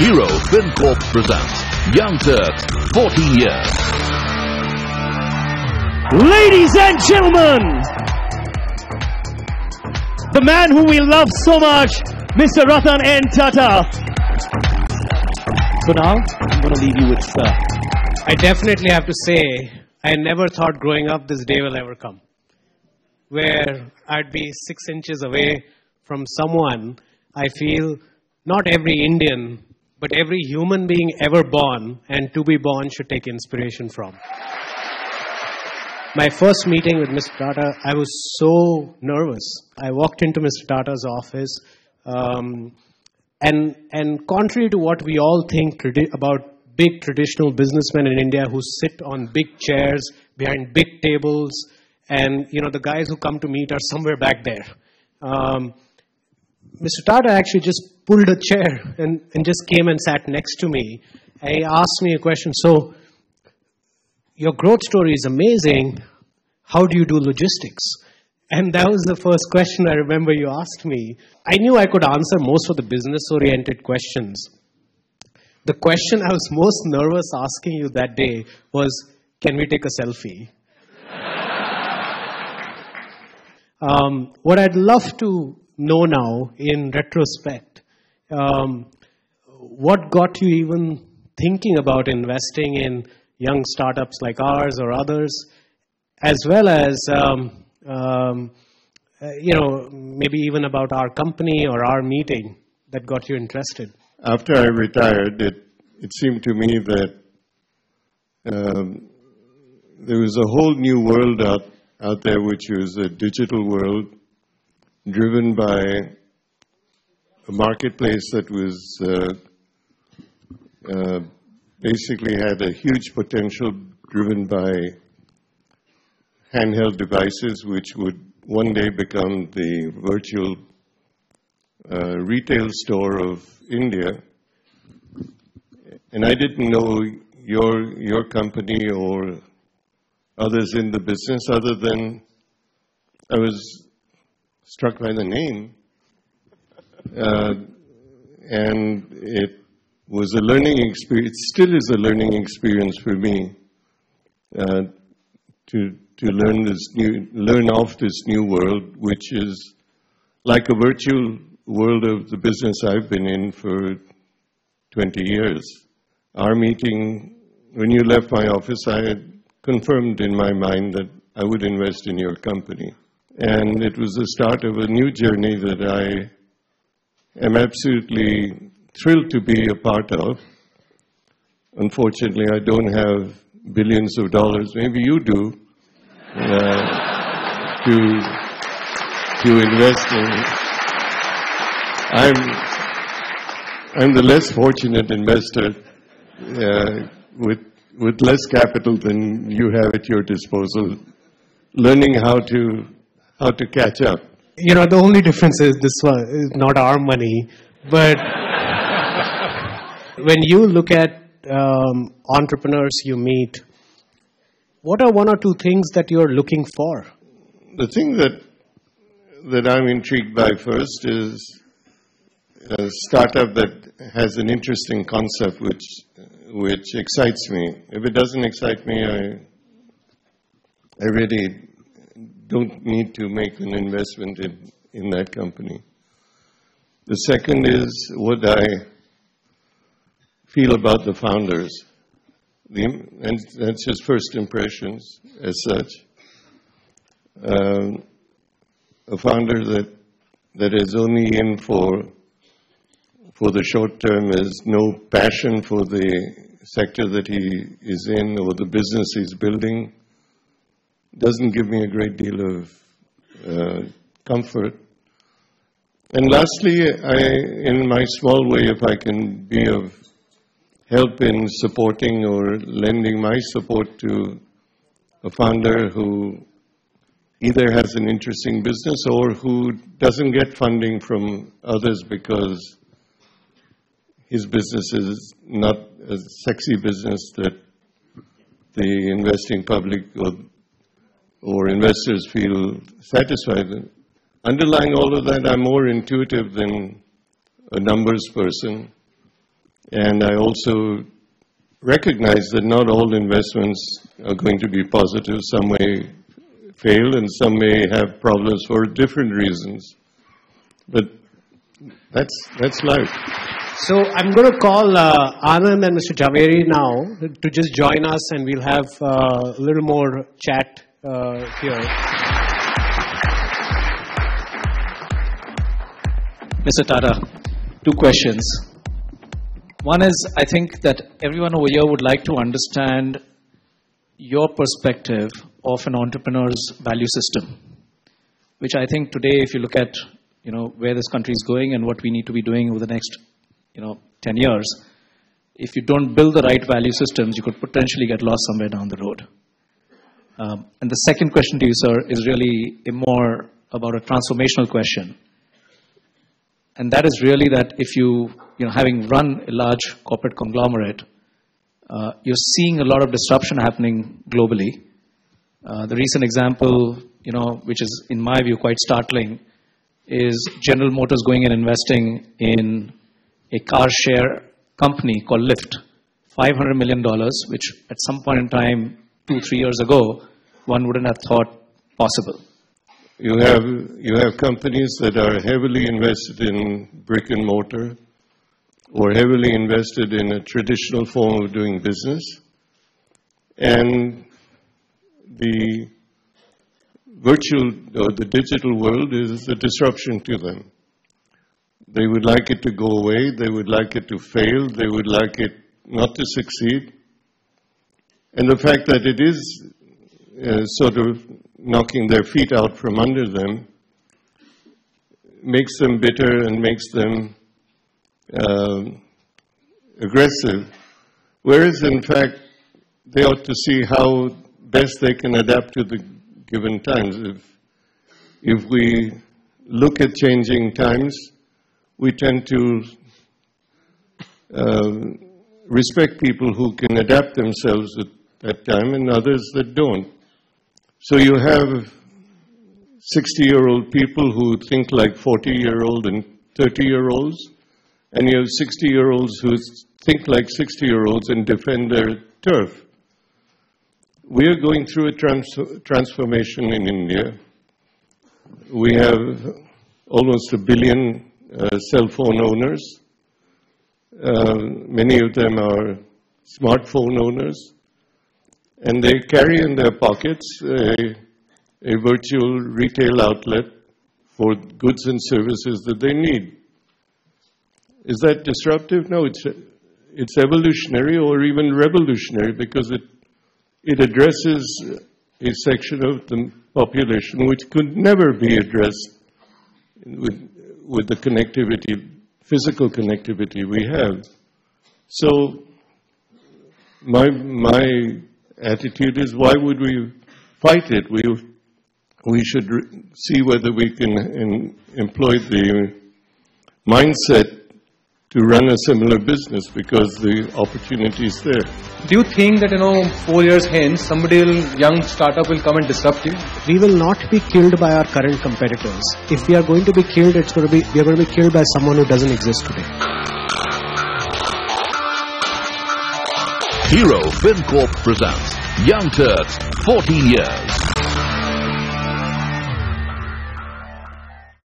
Hero FinCorp presents Young Turks, 14 years. Ladies and gentlemen, the man whom we love so much, Mr. Ratan Tata. Kunal, I'm going to leave you with sir. I definitely have to say, I never thought growing up this day will ever come, where I'd be 6 inches away from someone I feel not every Indian, but every human being ever born and to be born should take inspiration from. My first meeting with Mr. Tata, I was so nervous. I walked into Mr. Tata's office, and contrary to what we all think about big traditional businessmen in India who sit on big chairs behind big tables, and the guys who come to meet are somewhere back there. Mr. Tata actually just pulled a chair and just came and sat next to me. He asked me a question. So, your growth story is amazing. How do you do logistics? And that was the first question I remember you asked me. I knew I could answer most of the business-oriented questions. The question I was most nervous asking you that day was, can we take a selfie? What I'd love to know now, in retrospect, what got you even thinking about investing in young startups like ours or others, as well as, maybe even about our company or our meeting that got you interested? After I retired, it seemed to me that there was a whole new world out there, which was a digital world driven by a marketplace that was basically had a huge potential, driven by handheld devices, which would one day become the virtual retail store of India. And I didn't know your company or others in the business, other than I was struck by the name. And it was a learning experience, it still is a learning experience for me to learn of this new world, which is like a virtual world of the business I've been in for 20 years. Our meeting, when you left my office, I had confirmed in my mind that I would invest in your company. And it was the start of a new journey that I am absolutely thrilled to be a part of. Unfortunately, I don't have billions of dollars, maybe you do, to invest in. I'm the less fortunate investor with less capital than you have at your disposal, learning how to catch up. The only difference is this one is not our money, but when you look at entrepreneurs you meet, what are one or two things that you're looking for? The thing that I'm intrigued by first is a startup that has an interesting concept which excites me. If it doesn't excite me, I really don't need to make an investment in that company. The second is what I feel about the founders. And that's just first impressions as such. A founder that is only in for the short term, has no passion for the sector that he is in or the business he's building, doesn't give me a great deal of comfort. And lastly, in my small way, if I can be of help in supporting or lending my support to a founder who either has an interesting business or who doesn't get funding from others because his business is not a sexy business that the investing public or investors feel satisfied with. Underlying all of that, I'm more intuitive than a numbers person. And I also recognize that not all investments are going to be positive. Some may fail and some may have problems for different reasons. But that's life. So I'm going to call Anand and Mr. JHAVERI now to just join us, and we'll have a little more chat here. Mr. Tata, 2 questions. One is, I think that everyone over here would like to understand your perspective of an entrepreneur's value system, which I think today, if you look at where this country is going and what we need to be doing over the next 10 years, if you don't build the right value systems, you could potentially get lost somewhere down the road. And the second question to you, sir, is really more about a transformational question. And that is really that if having run a large corporate conglomerate, you're seeing a lot of disruption happening globally. The recent example, which is in my view quite startling, is General Motors going and investing in a car share company called Lyft, $500 million, which at some point in time, 2-3 years ago, one wouldn't have thought possible. You have companies that are heavily invested in brick and mortar or heavily invested in a traditional form of doing business, and the virtual or the digital world is a disruption to them. They would like it to go away, they would like it to fail, they would like it not to succeed. And the fact that it is sort of knocking their feet out from under them makes them bitter and makes them aggressive. Whereas, in fact, they ought to see how best they can adapt to the given times. If we look at changing times, we tend to respect people who can adapt themselves at that time and others that don't. So you have 60-year-old people who think like 40-year-old and 30-year-olds, and you have 60-year-olds who think like 60-year-olds and defend their turf. We are going through a transformation in India. We have almost 1 billion cell phone owners. Many of them are smartphone owners. And they carry in their pockets a virtual retail outlet for goods and services that they need. Is that disruptive? No, it's evolutionary or even revolutionary, because it addresses a section of the population which could never be addressed with the connectivity, physical connectivity we have. So my attitude is, why would we fight it? We should see whether we can employ the mindset to run a similar business, because the opportunity is there. Do you think that 4 years hence, young startup will come and disrupt you? We will not be killed by our current competitors. If we are going to be killed, we are going to be killed by someone who doesn't exist today. Hero FinCorp presents Young Turks, 14 years.